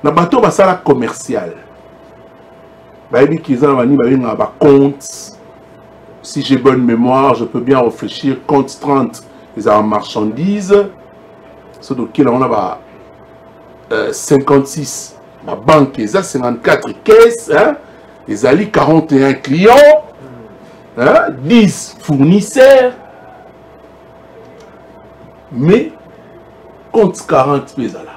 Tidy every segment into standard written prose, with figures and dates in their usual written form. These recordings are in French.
Na bateau basala commercial. Bayebi kizana mani babenga ba compte. Si j'ai bonne mémoire, je peux bien réfléchir. Compte 30, ils ont marchandises. C'est donc là on a 56. La banque ils ont 54 caisses. Hein? Ils ont 41 clients. Hein? 10 fournisseurs. Mais compte 40 pesos là.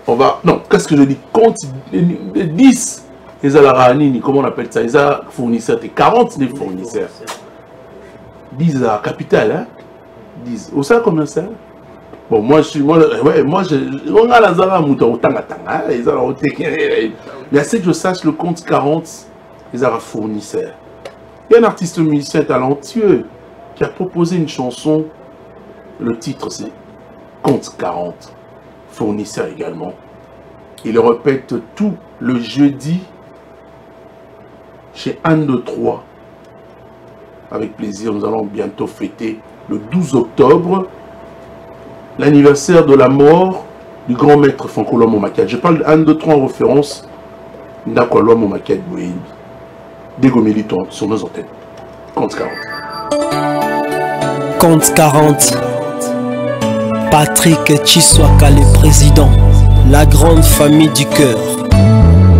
On va. Non, qu'est-ce que je dis? Compte 10. Ils ont la ranini, comment on appelle ça? Ils ont fournisseurs. 40 des fournisseurs. 10 à capital, hein? 10. Où ça combien ça? Bon, moi je suis. On a la Zara Mouton, ils ont mais à ce que je sache, le compte 40, ils ont fournisseurs. Il y a un artiste musicien talentueux qui a proposé une chanson. Le titre c'est Compte 40. Fournisseur également. Il répète tout le jeudi chez Anne de Troyes. Avec plaisir, nous allons bientôt fêter le 12 octobre l'anniversaire de la mort du grand maître Franco Momakiat. Je parle d'Anne de Troyes en référence d'Akwaloa Momakiat Bouébi. Dégomélito sur nos antennes. Compte 40. Compte 40. Patrick Chiswaka, le président. La grande famille du cœur.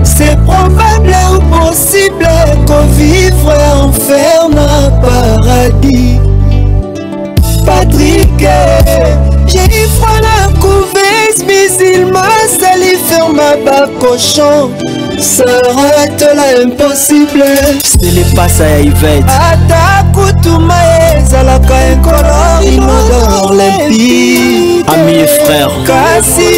C'est probable ou possible qu'on vivre enfer dans paradis. Patrick, j'ai froid la couveuse, mais il m'a sali ferme ma cochon. S'arrête là impossible. C'est les passes à Yvette. Atakutuma ezalaka incolore inodore limpi. Amis et frères. Kasi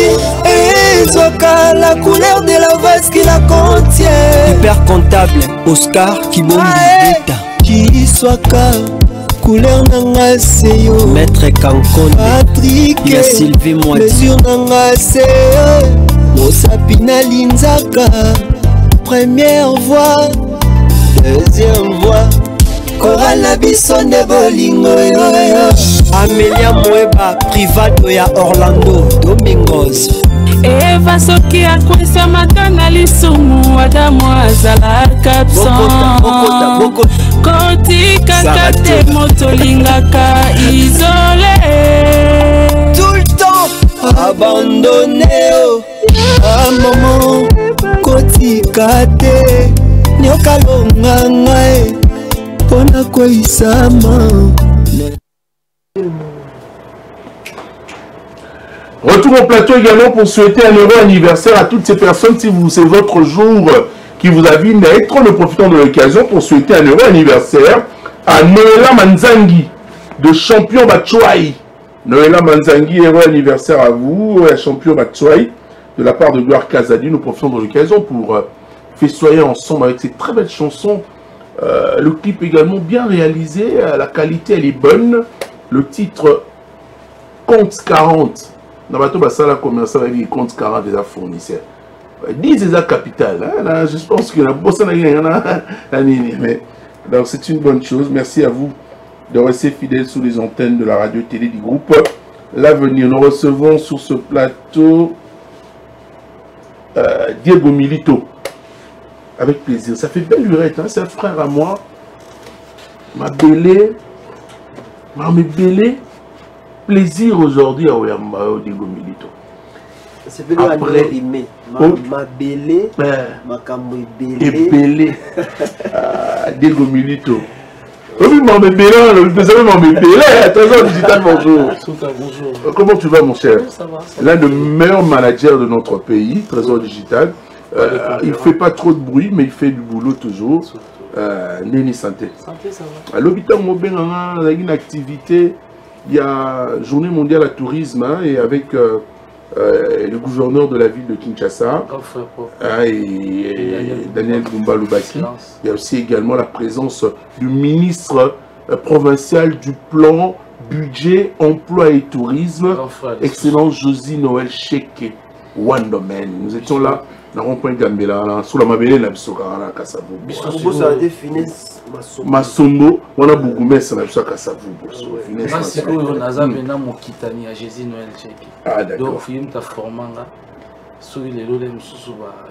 ezwaka la couleur de la vase qui la contient. Hyper comptable Oscar Kibombi Beta. Kiswaka couleur nanga seyo. Maître Kankone Patrick. Il y a Sylvie Moiti. Mesure nanga seyo. Mosapina Linzaka. Première voix, deuxième voix. Coral Nabison de Bolingo. Amelia Moeba, privado ya Orlando Domingos. Eva soki akwesa matana lisumu Adamu azala kapsan. Koti kakate motolingaka isolé. Tout le temps abandonné. À maman koti kate nyokalonga ngai pona koisama. Retour au plateau également pour souhaiter un heureux anniversaire à toutes ces personnes. Si c'est votre jour qui vous a vu naître, nous profitons de l'occasion pour souhaiter un heureux anniversaire à Noëlla Manzangi de Champion Batshuaï. Noëlla Manzangi, heureux anniversaire à vous, Champion Batshuaï. De la part de Gloire Kazadi, nous profitons de l'occasion pour festoyer ensemble avec ces très belles chansons. Le clip également bien réalisé, la qualité elle est bonne. Le titre Compte 40. Nabato Basala commerçant avec les Compte 40 des fournisseurs. 10 des capital. Hein, je pense que la bosse mais donc c'est une bonne chose. Merci à vous de rester fidèles sous les antennes de la radio-télé du groupe L'Avenir. Nous recevons sur ce plateau Diego Milito, avec plaisir. Ça fait belle lurette, hein? C'est un frère à moi. Ma belle, plaisir aujourd'hui à Diego Milito. C'est venu à rimé. Ma belle, ma cambo belle. Diego Milito. Oui, mais Trésor Digital, bonjour. Bonjour. Comment tu vas, mon cher? Ça va. L'un des meilleurs managers de notre pays, Trésor Digital. Il ne fait pas trop de bruit, mais il fait du boulot toujours. Néni Santé. Santé, ça va. À l'hôpital Mobin, on a une activité. Il y a Journée mondiale à tourisme, hein, et avec le gouverneur de la ville de Kinshasa et Daniel Bumba Lubaki. Il y a aussi également la présence du ministre provincial du plan, budget, emploi et tourisme, excellence Josie Noël Cheke. One Domaine. Nous étions là, dans le rond-point Gambela, sous la Mabélé, la Bissokara, Kassavou. Masombo, on a beaucoup de ça, la Kassavou. Merci beaucoup, on a maintenant mon kitani à Jésus Noël Tchèque. Ah, d'accord. Donc, il y a un formant, sur les lots,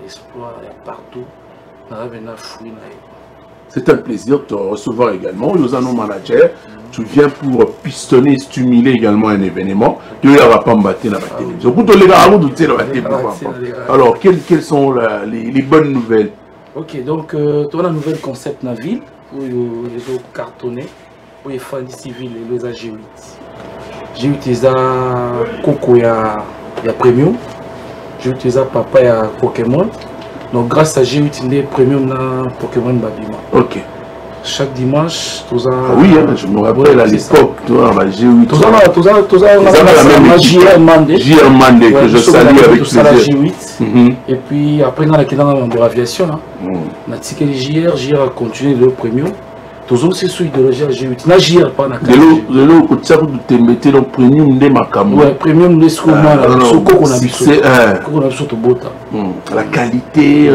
exploit partout. On a maintenant fouillé. C'est un plaisir de te recevoir également. Nous allons manager. Tu viens pour pistonner, stimuler également un événement. Tu ne vas pas me battre dans la télévision. Alors, quelles sont les bonnes nouvelles? Ok, donc, tu as un nouvel concept dans la ville, où les autres cartonnés, où les fans civils et les G8. G8, ils ont Coco, il y a Premium. G8, ils ont Papa, il y a Pokémon. Donc, grâce à G8, il y a Premium dans Pokémon Babima. Ok. Chaque dimanche, tous oui, hein, je me rappelle à l'époque, G8. Tous la JR Mandé. JR Mandé, que je salue avec plaisir. G8. Et puis après, dans l'aviation, on a ticket JR a continué le premium. Tous aussi sous l'idéologie G8. Na JR pas na de l'eau, quand tu te mettais le premium de Makamou. Ouais, premium de Skouma, la qualité.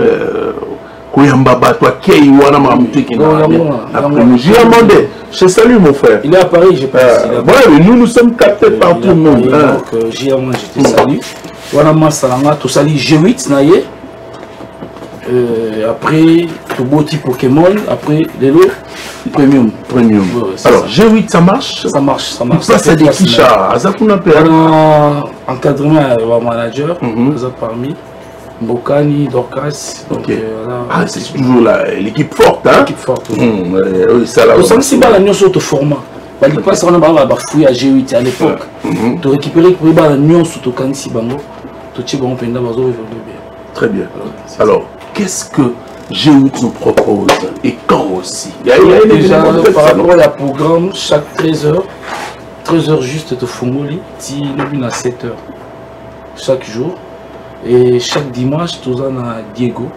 Je salue mon frère. Il est à Paris, j'ai pas nous sommes captés par tout le monde. Donc, j'ai je te salue. Voilà, Massalanga, tu salues G8, naïe. Après, tu boti Pokémon. Après, les lots, Premium. Alors, G8, ça marche? Ça marche. Ça, c'est des Kisha. Encadrement à manager, ça parmi. Mbokani, Dorcas, donc voilà. C'est toujours l'équipe forte, hein? L'équipe forte. Ça là. On s'est pas la nuance au format. Bah, il passe on a fouillé à G8 à l'époque. Tu récupérer pour la nuance au Kansi Bango. Tu sais bon penda bazo bien. Très bien. Alors, qu'est-ce que G8 nous propose et quand aussi? Il y a déjà par rapport à la programme chaque 13h juste de Fongoli, ti le à 7h chaque jour. Et chaque dimanche, tu as Diego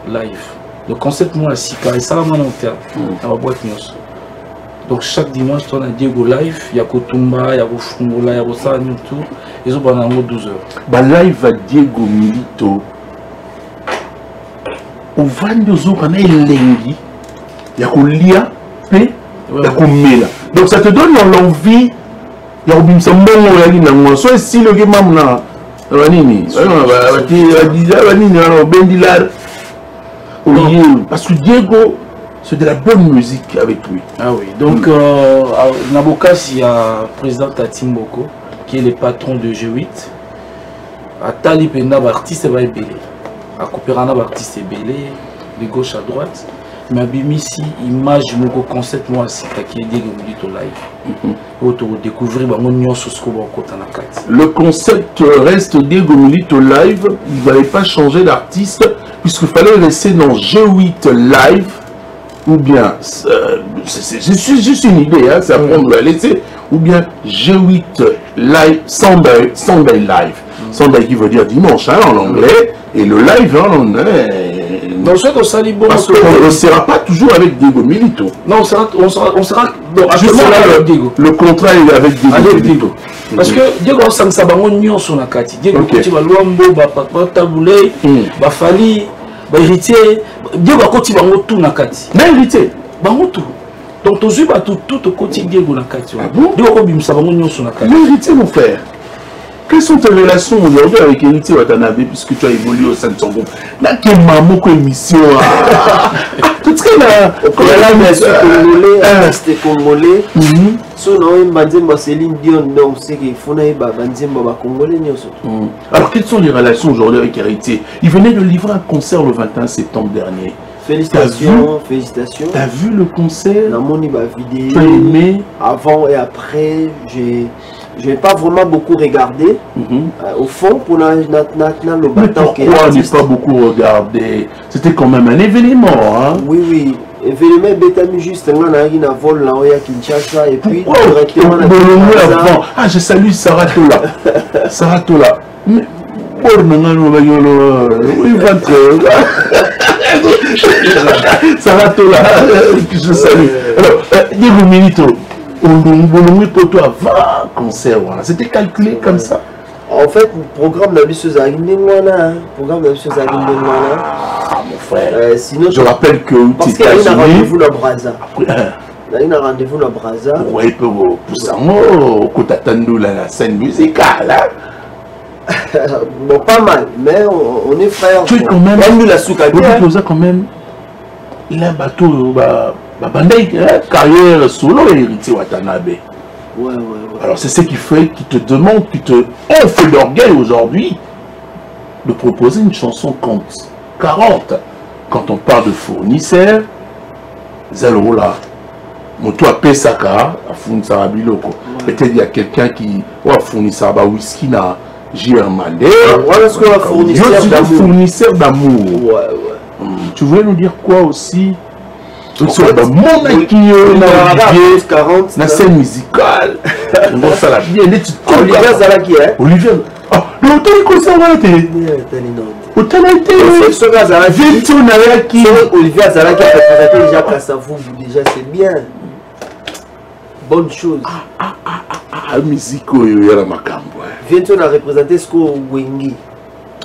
live. Le concept, moi, c'est que ça va mon terme. Dans la boîte news. Donc chaque dimanche, tu as Diego live. Il y a Kotumba, il y a Fungola, il y a Rosa, tout. Ils ont pendant 12 heures. Bah live à Diego Milito. Au 22 jours, on a Elengi. Il y a Kolia, il y a Komela. Donc ça te donne l'envie. Il y a Obimsa Mbongo, il y a soit si le game là. Parce que Diego, c'est de la bonne musique avec lui. Ah oui, donc Nabokas, il y a le président Tatim Boko, qui est le patron de G8. À Talipena, l'artiste va être belé. À Coopérana, l'artiste est belé, de gauche à droite. Mais ici, image, mon concept, moi, c'est qui est Diego Milito live. Découvrir le concept reste Diego Milito live. Il ne va pas changer d'artiste puisqu'il fallait laisser dans G8 live ou bien c'est juste une idée, hein, c'est à prendre à laisser, ou bien G8 live Sunday live. Sunday qui veut dire dimanche hein, en anglais et le live en anglais. Donc, parce qu'on ne sera pas toujours avec Diego Milito. Non, on sera justement là, Diego. Le contrat est avec Diego Milito. Parce que Diego a bango nyon sur la carte. Diego a Luambo, Taboulé, Fali, héritier. Diego a côté bango tout na carte. Mais héritier. Bango tout. Donc, tu as tout au côté Diego na carte. Diego a bimsa bango nyon sur la carte. Mais héritier, mon frère. Quelles sont tes relations aujourd'hui avec Héritier Watanabe puisque tu as évolué au sein de son groupe? Là, quelle maman, quelle mission? Tout ce qu'il a. Congolais, artiste congolais. So, non, Banzemba Céline Dion, donc c'est qu'il faut que Banzemba Congolais. Alors, quelles sont les relations aujourd'hui avec Héritier? Il venait de livrer un concert le 21 septembre dernier. Félicitations. T'as vu le concert? Dans mon vidéo. Tu as aimé? Avant et après, je n'ai pas vraiment beaucoup regardé. Au fond, pour le mais pourquoi ne pas beaucoup regardé? C'était quand même un événement. Hein? Oui. Événement bétami juste on a une vol là à Kinshasa et puis directement avant. Ah, je salue Saratola. Saratola. Mais Saratola, je salue. Alors, Diego Milito, on poto avant concert, c'était calculé comme ça. En fait, le programme d'Abisso Zagindengwana. Programme d'Abisso Zagindengwana. Ah, mon frère. Sinon, je rappelle que. Parce qu'il y a un rendez-vous dans Braza. Il y a un rendez-vous dans Braza. Oui, pour ça, quand tu attends la scène musicale. Bon, pas mal, mais on est frères. Tu es quand même. Même nous, la soukati. Quand même. Il a un bateau. Carrière solo et héritier Watanabe. Ouais. Alors c'est ce qui fait, qui te demande, qui te offre l'orgueil aujourd'hui de proposer une chanson compte 40. Quand on parle de fournisseurs, Zelola, Moto a Pesaka, a fournisseur à Biloko. Peut-être il y a quelqu'un qui a fournisseur à whisky na Girmandé. Voilà ce qu'on a fournisseur d'amour. Ouais. Tu voulais nous dire quoi aussi? Mon qui la scène musicale. Ça la bien. Olivier Zalaki, hein? Olivier. Ah, l'auteur il conseille en été. Autant été. Olivier Zalaki a représenté déjà Kassavou, déjà c'est bien. Bonne chose. Musique, il y a la macambo. Viens-tu a représenté ce qu'on Wengi.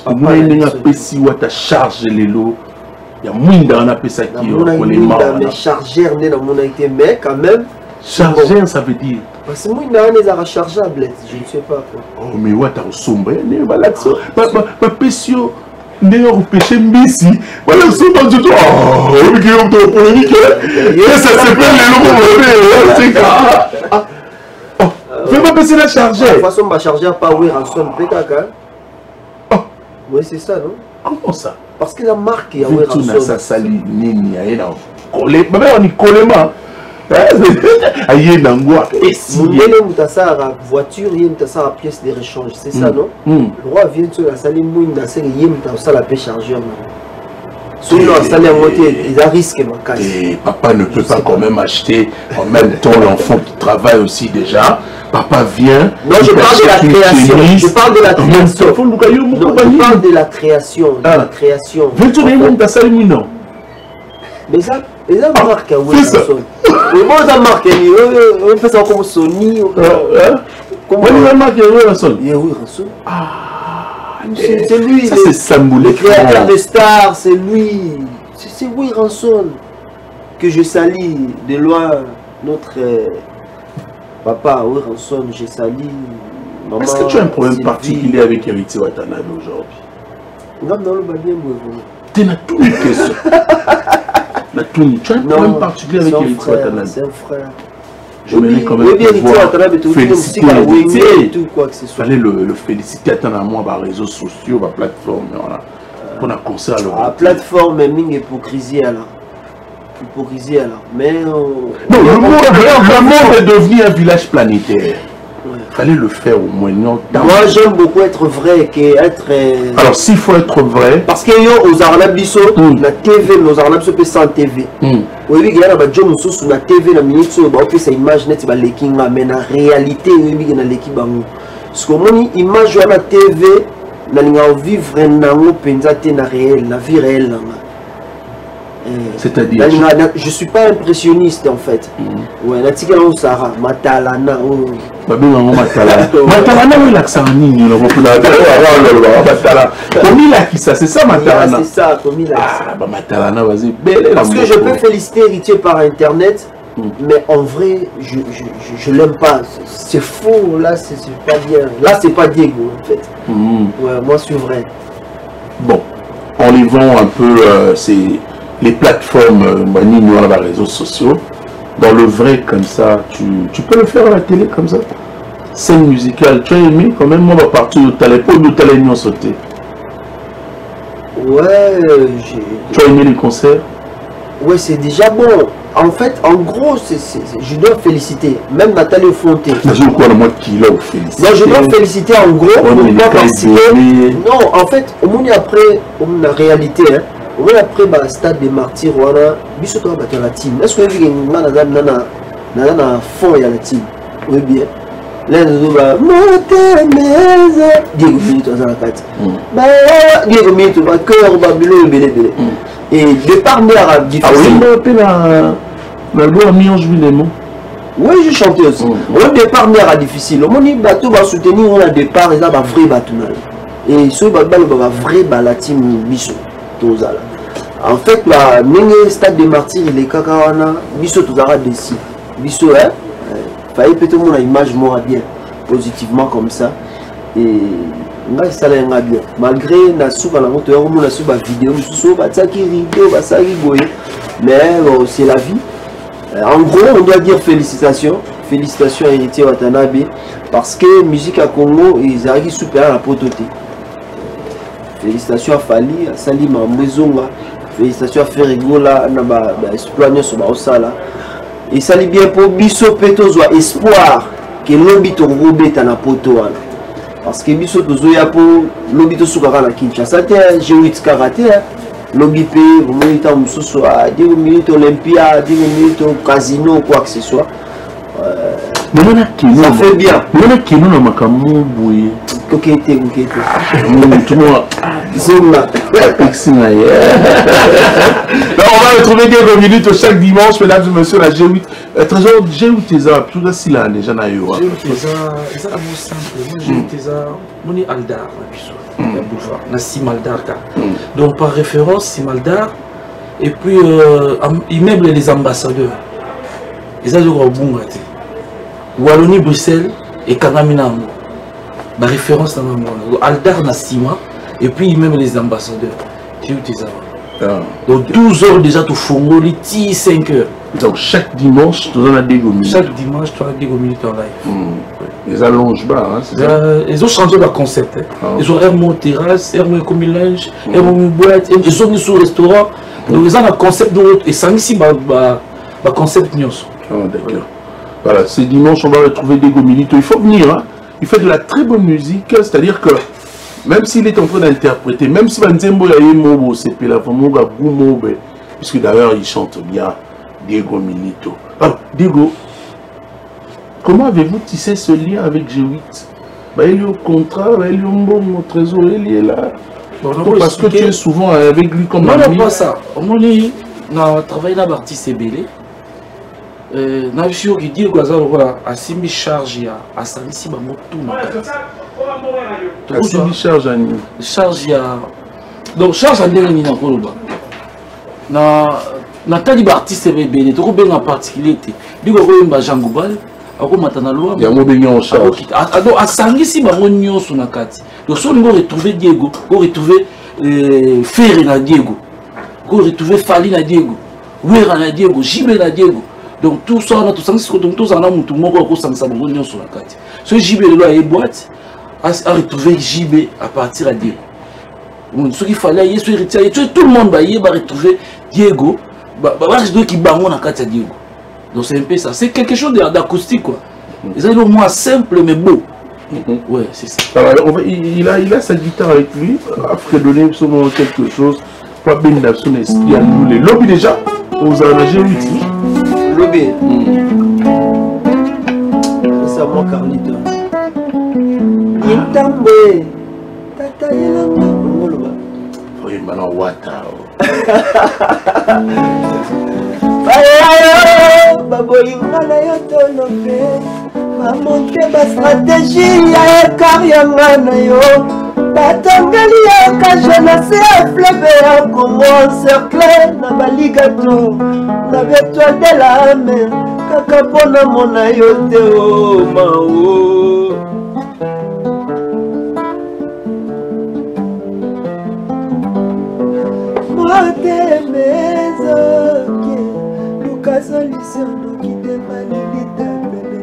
Moi, il y a pessi ou ta charge les lots. Il y a moins dans la pesa qui est chargeur mais quand même chargeur ça veut dire parce que moi les a rechargeables je ne sais pas quoi. Oh mais ouais t'as sombre ne voilà ça pas pesio ne repêcher mbisi voilà ça dans tout oh mais qui ont ton polémique ça s'appelle les locaux fais pas passer la chargeur de toute façon ma chargeur pas oui rançon peut-être oui c'est ça non comment ça. Parce que la marque est à ça sali nini aye na collé mais on y collé ma aye na ngwa mundele mutasara voiture yé mutasara pièce de rechange c'est ça non le roi vient sur la salle mouinda c'est yé mutasara la chargeur celui là salle à moitié il a risque ma casse et papa ne peut pas quand même acheter en même temps l'enfant qui travaille aussi déjà. Papa vient. Non, je parle de la création. Je parle de la création. Non, je parle de la création. De la création. Mais ça, marque à Wilson. Mais moi, ça marque. On fait ça comme Sony. Comment on marque à Wilson? C'est lui. C'est Samboulé. Le créateur de stars, c'est lui. C'est Wilson que je salis de loin notre. Papa, oui, Ranson, j'ai sali. Est-ce que tu as un problème particulier avec Héritier Watanabe aujourd'hui? Tu as tout une question. Tu as un problème particulier avec Héritier Watanabe? C'est un frère. Je me dis quand même que féliciter Héritier. Il fallait le féliciter à moi, par les réseaux sociaux, par plateforme. On a concert à la plateforme, mais une hypocrisie alors. Hypocrisie alors, mais non, le monde est devenu un village planétaire. Il fallait le faire au moins. Non, moi j'aime beaucoup être vrai qu'être. Alors s'il faut être vrai. Parce que aux Arlabiso, la TV, nos Arlabiso peut sans TV. Oui, il y a un job sur la TV, la minute sur la image net, mais la réalité, il y a l'équipe. Parce que mon image à la TV, on vivre la vie réelle. C'est-à-dire je suis pas impressionniste en fait. Ouais, la tika on Sarah Matalana. Matalana oui l'accent nini le c'est ça Matalana. C'est ça comme il a. Ah Matalana vas-y belle. Parce que je peux féliciter Héritier par internet. Mais en vrai, je l'aime pas. C'est faux, là c'est pas bien. Là c'est pas Diego en fait. Ouais, moi c'est vrai. Bon, on les vend un peu les plateformes dans les réseaux sociaux. Dans le vrai comme ça, tu peux le faire à la télé comme ça. Scène musicale, tu as aimé quand même, moi partout où tu allais pas où tu allais nous sauter. Ouais, tu as aimé les concerts? Ouais, c'est déjà bon. En fait, en gros, je dois féliciter. Même Nathalie Fonté. Non, je dois féliciter en gros. Non, en fait, au moins après, la réalité, hein, au moins après le stade des martyrs, on a vu la team. Est-ce que vous avez vu un fond il y a la team? Oui, bien. Là, nous avons Diego Milito dans la carte. Diego Milito, cœur, Babylone, belé. Et départ de l'arabe difficile. Ah oui, la loi a mis en juillet les mots. Oui, je chantais aussi. Au départ, il y difficile. Au moment où tout va soutenir, on a départ, il y a un vrai bateau. Et ce bateau, il y a un vrai balatim biso. En fait, le stade des martyrs, il est kakawana, biso tout à décis. Biso, hein, fallait peut-être mon image moi bien, positivement comme ça. Et ça l'a bien. Malgré la soupe à la moto, on a soupe à vidéo, mais c'est la vie. En gros, on doit dire félicitations. Félicitations à Héritier Watanabe. Parce que musique à Congo, ils arrivent super à la prototé. Félicitations à Fali, à Salim, à Mbezonga. Félicitations à Ferrigola, à Esplanio, à Osala. Et ça lit bien pour Bisso Petos, espoir que l'obito robet à la poto. Parce que Bisso Tozoya pour l'obito Soukara à Kinshasa, j'ai eu de karaté. L'obipé, vous mettez un sous à 10 minutes Olympia, 10 minutes au casino, quoi que ce soit. Ça fait bien. On a qui nous n'a pas mouillé. Ok, tout le monde. On va retrouver quelques minutes chaque dimanche, mesdames et messieurs, la G8. Trésor, G8 tes arbres, tout ça, si là, les gens ailleurs. G8 tes arbres, c'est un mot simple. Moi, G8 tes arbres, mon est Aldar, la boulevard, na Simaldar. Donc, par référence, Simaldar, et puis, immeuble les ambassadeurs. Ils ont dit au Bungate. Wallonie, Bruxelles et Kangamina. La référence dans le monde. Aldar, na Sima. Et puis même les ambassadeurs. Donc 12 heures déjà tout Fongoli, 5 heures. Donc chaque dimanche, tu en as des minutes. Chaque dimanche, tu as des minutes en live. Les allonges bas, hein, c'est ça. Ils ont changé leur concept. Ils ont Hermon terrasse, Hermon commis linge, Hermon boîte, ils ont mis sur le restaurant. Donc ils ont un concept et ça ici, concept news. D'accord. Voilà, ce dimanche, on va retrouver des minutes. Il faut venir, hein. Il fait de la très bonne musique, c'est-à-dire que même s'il est en train d'interpréter, même si Banzembo a Mobo, c'est la puisque d'ailleurs il chante bien Diego Milito. Alors, Diego, comment avez-vous tissé ce lien avec G8? Il est au contrat, il est au trésor, il est là. Parce que tu es souvent avec lui comme ami. Non, pas ça. On a travaillé dans l'artiste Ebélé. Na visio qui dit que voilà asimi charge ya asamisi ba motu makati asimi charge ani charge ya donc charge andele ni na koloba na tali ba artiste bébé to ko benga particulier te biko ko yemba jangubal ako matana loi ya mo benga en charge ado asangisi ba nyonso na kati donc so ngo retrouver Diego ko retrouver Ferre na Diego ko retrouver Fali na Diego Wera na Diego Jibe na Diego. Donc tout ça, tout ça, tout ça, tout le monde a ça sur la carte. Ce JB est boîte a retrouvé JB à partir de Diego. Ce qu'il fallait, il y tout le monde va retrouver Diego. Qui bango na carte Diego. Donc c'est un peu ça. C'est quelque chose d'acoustique quoi. C'est le moins simple mais beau. Ouais, c'est ça. Alors, il a sa guitare avec lui. Après donner seulement quelque chose. Pas bien dans son esprit à nous les lobbies déjà. Aux arrangés utile. Lobby. C'est moi Carlito. Intambe. Tata yelanga ngoloba. Oui, maintenant wata. Ayo, babolinga na yo tonope. Mamonte ba stratégie ya ekarianga na yo. Batangeli ya kajenase ya fleuve ya Congo encerclé na baligato. Na étoile de la mer, kaka pona mona yo te o mao. Moi te mezoke, Lucas solution no kite malili te bele.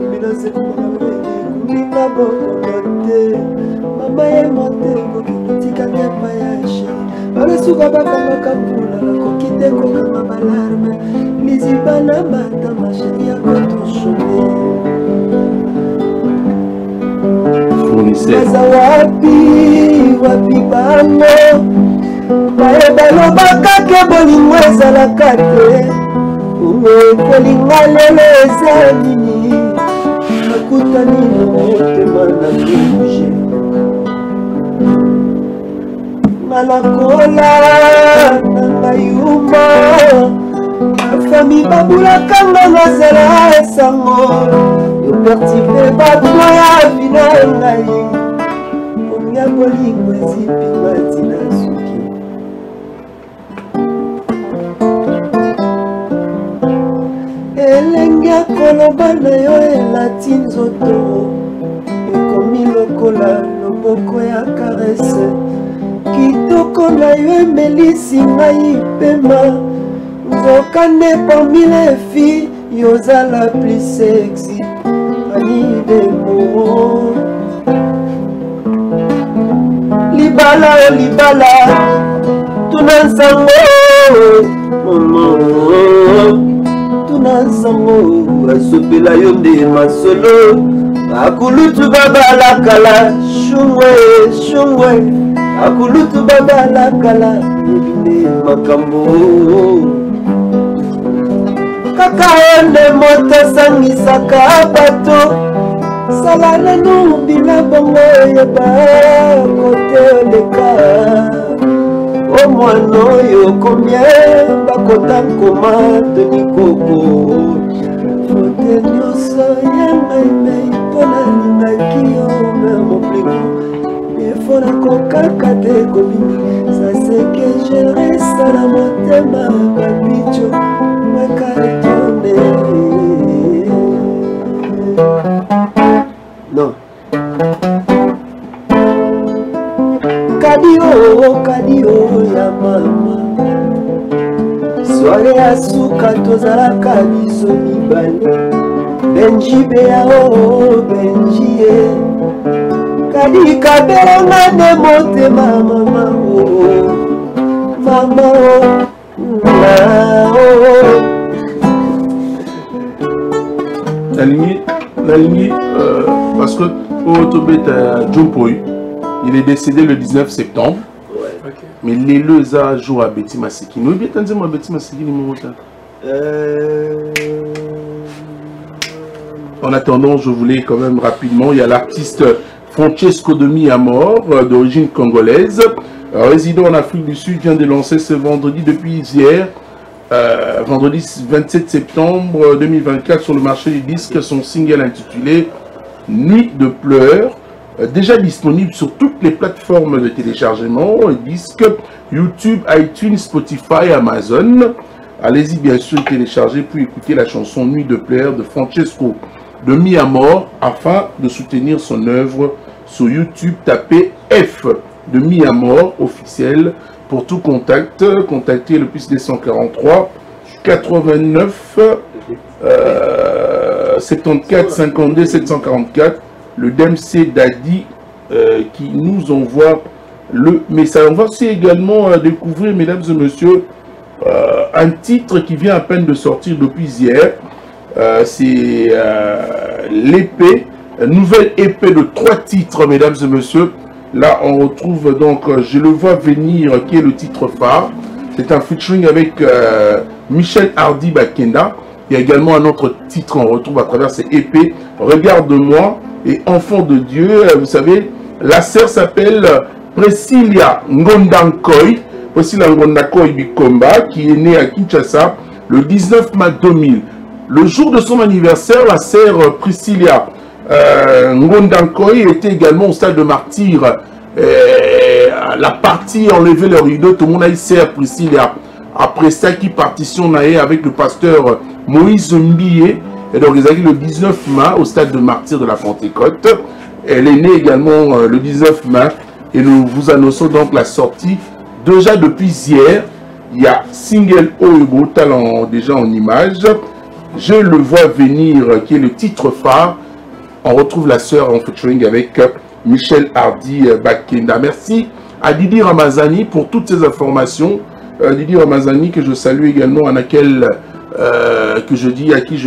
Mina se kuna bele, mina bokote. Mama ye monte kokitika nyama ya shi. Bale suka baka makapula la kokite kokanga balarme. Nizibana mata mashari ya kotoshone. Maza wapi bango. Bae balo baka ke bolingo ezalaka te. Uwe kolinga lelo eza nini. Nakutani na motema na bouge. Malakola nangayuma. mami babulaka nga nazala esango yopertipe batwa ya vina ngai pomia bolingo ezipima tina suki elenge akoloba na yo elati nzoto ekomi lokola loboko ya karese kitoko na yo emelisi ngai pema nzokande parmi les filles yozala plus sexy ani demo libala o libala tuna nsango mama tuna nsango asopela yo nde masolo akulutu babalakala shungwe shungwe akulutu babalakala ebine makambo kaka ende moto sangisaka bato sala nanu bina bongo yeba kote oleka o mwana oyo komie bakota nkoma tonikoko fote nyonso ya maimei mpona lingaki yo mer mopleko efona kokaka te kobini saseke gere sala motema babicho makaretone non kadio ya mama soare ya suka tozalaka biso mibale benji beyao benji ye kadi kabelanga nde motema mama mama la lignée parce que Otobet Djompoi, il est décédé le 19 septembre. Ouais. Okay. Mais les deux a joué à Betty Masiki. Nous bien entendu moi Betty Masiki En attendant, je voulais quand même rapidement, il y a l'artiste Francesco de Miamor, d'origine congolaise, résident en Afrique du Sud, vient de lancer ce vendredi depuis hier, vendredi 27 septembre 2024 sur le marché du disque, son single intitulé Nuit de pleurs, déjà disponible sur toutes les plateformes de téléchargement, disque, YouTube, iTunes, Spotify, Amazon. Allez-y bien sûr télécharger puis écouter la chanson Nuit de pleurs de Francesco de Miamor afin de soutenir son œuvre sur YouTube. Tapez F de Miamor officiel. Pour tout contact, contactez le plus 243 89 74 52 744, le DMC Dadi qui nous envoie le message. On va aussi également découvrir, mesdames et messieurs, un titre qui vient à peine de sortir depuis hier. C'est l'épée, nouvelle épée de 3 titres, mesdames et messieurs. Là, on retrouve donc Je le vois venir, qui est le titre phare. C'est un featuring avec Michel Hardy Bakenda. Il y a également un autre titre qu'on retrouve à travers ces épées. Regarde-moi et Enfant de Dieu. Vous savez, la sœur s'appelle Priscilla Ngondankoi. Priscilla Ngondankoi Bikomba, qui est née à Kinshasa le 19 mars 2000. Le jour de son anniversaire, la sœur Priscilla Ngondankoi était également au stade de martyr. La partie enlever le rideau, tout le monde a eu sœur Priscilla. Après ça, qui partition avec le pasteur Moïse Mbie. Et donc, ils arrivent le 19 mars au stade de martyr de la Pentecôte. Elle est née également le 19 mars. Et nous vous annonçons donc la sortie. Déjà depuis hier, il y a single Oebo Talent déjà en image. Je le vois venir, qui est le titre phare. On retrouve la sœur en featuring avec Michel Hardy Bakenda. Merci à Didi Ramazani pour toutes ces informations. Didi Ramazani que je salue également, à qui je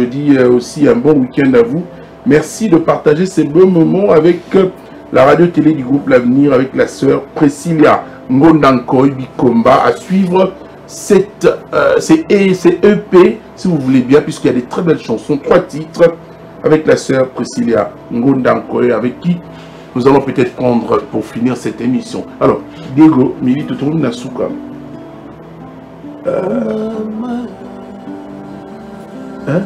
dis aussi un bon week-end à vous. Merci de partager ces beaux moments avec la radio-télé du groupe L'Avenir, avec la sœur Priscilla Ngondankoi Bikomba. À suivre ces EP, si vous voulez bien, puisqu'il y a des très belles chansons, 3 titres, avec la sœur Priscilla Ngondankoi, avec qui nous allons peut-être prendre pour finir cette émission. Alors, Diego, Mili Totorum Nasuka. Hein?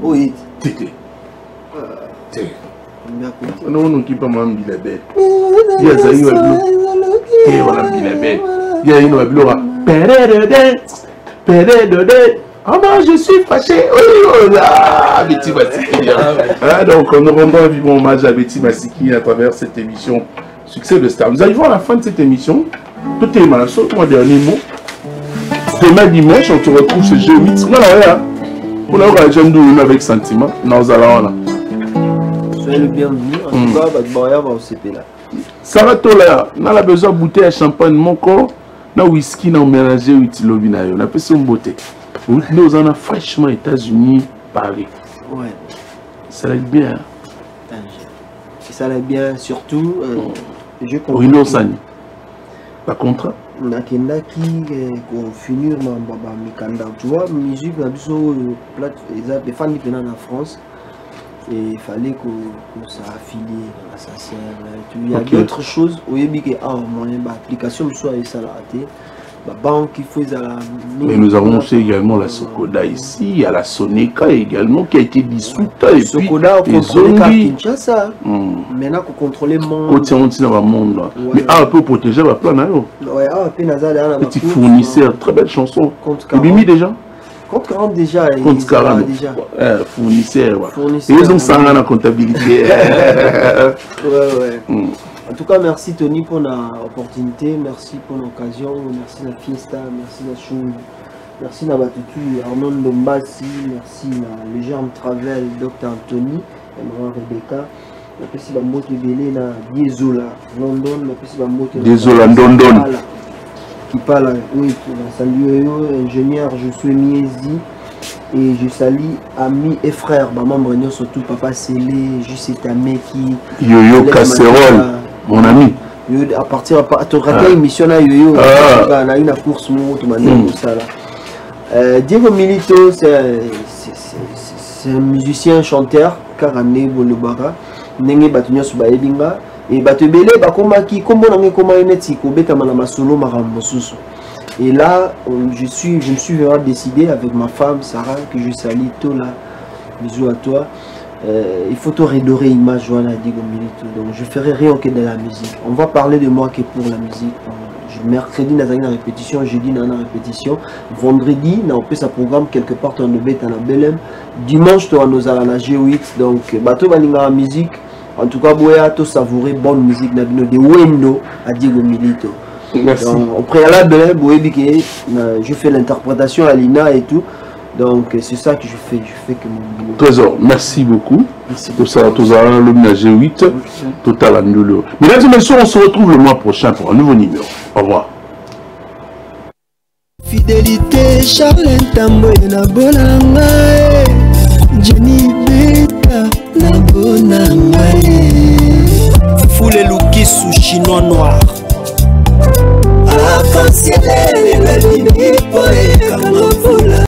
Oui. Tété. Non, on qui pas même dit la bête. Il y a Zaï Wablo. Et voilà, dit la bête. Il y a une Wablo. Ah non, je suis fâché. Oh là, Betty Massiki. Donc, on rendra un vivant hommage à Betty Massiki à travers cette émission Succès de Star. Nous arrivons à la fin de cette émission. Tout est mal. Sauf mon dernier mot. Demain dimanche, on te retrouve ce jeu 8. Non, non, on a un jeune d'où avec sentiment. Nous allons là. Soyez le bienvenu. En tout cas, Boya va au CP là. Sarah Tola, on a besoin de bouteille à champagne, mon corps. Na whisky, na mélangé utilobi na yo. On a fait son beauté. Nous en a fraîchement États-Unis, Paris. Ouais. Ça va être bien. Ça va être bien, surtout. Je comprends. Rino Sani. Pas contrat. On a finir ma mikanda. Tu vois, musique, la des fans qui en France. Et il fallait que ça affilié dans la SACEM. Il y a d'autres choses. Où il y a une application soit ça l'a raté. Mais nous avons aussi également la Sokoda ici, il y a la Soneca également qui a été dissoute. Et Sokoda, puis, on Kinshasa. Maintenant, on contrôle le monde. Dans le monde. Mais on peut protéger la plan. Ouais, petit fournisseur, très belle chanson. Et Bimi déjà. Compte 40 déjà. Compte 40 déjà. Fournisseur. Et ils ont ça dans la comptabilité. Ouais. En tout cas, merci Tony pour l'opportunité, merci pour l'occasion, merci la fiesta, merci la chose, merci la batutu, Arnaud Lombassi, merci la légende travel, Dr Anthony, Emma Rebecca, merci la moto belé na Diezola, London, merci la moto Diezola, London. Qui parle, oui, salut ingénieur, je suis Miezi. Et je salue amis et frères, membre surtout Papa Sélé, Juste Tameki, Yo-Yo Casserole. Mon ami. À partir de ton émission là, Yo-Yo, on a une course tout ça là. Diego Milito, c'est un musicien chanteur, Karané Bolobara, Nenge Batunya Subaebinga, et Batebele Bakoma qui, comme on a comment est Beta Manama Solo Maramosusu. Et là, je me suis vraiment décidé avec ma femme Sarah, que je salue tout là, bisous à toi. Il faut te redorer image voilà Diego Milito. Donc je ferai rien que de la musique. On va parler de moi que pour la musique. Mercredi dans la répétition, jeudi dans la répétition, vendredi on peut sa programme quelque part dans le bête en Belém. Dimanche tu nous allons la G8. Donc bateau balinga la musique. En tout cas boya to savourer bonne musique na bino de Wendo à Diego Milito. Merci. Donc, au préalable, je fais l'interprétation à l'INA et tout. Donc c'est ça que je fais. Je fais que mon boulot. Trésor, merci beaucoup. Merci tout ça, tout ça, le G8, total à nous. Mesdames et messieurs, on se retrouve le mois prochain pour un nouveau numéro. Au revoir. Fidélité, Charles Tambo na bonanga, Jenny Beta na bonanga. Foule Lukisu chinois noir. Arc-en-ciel, la lumière.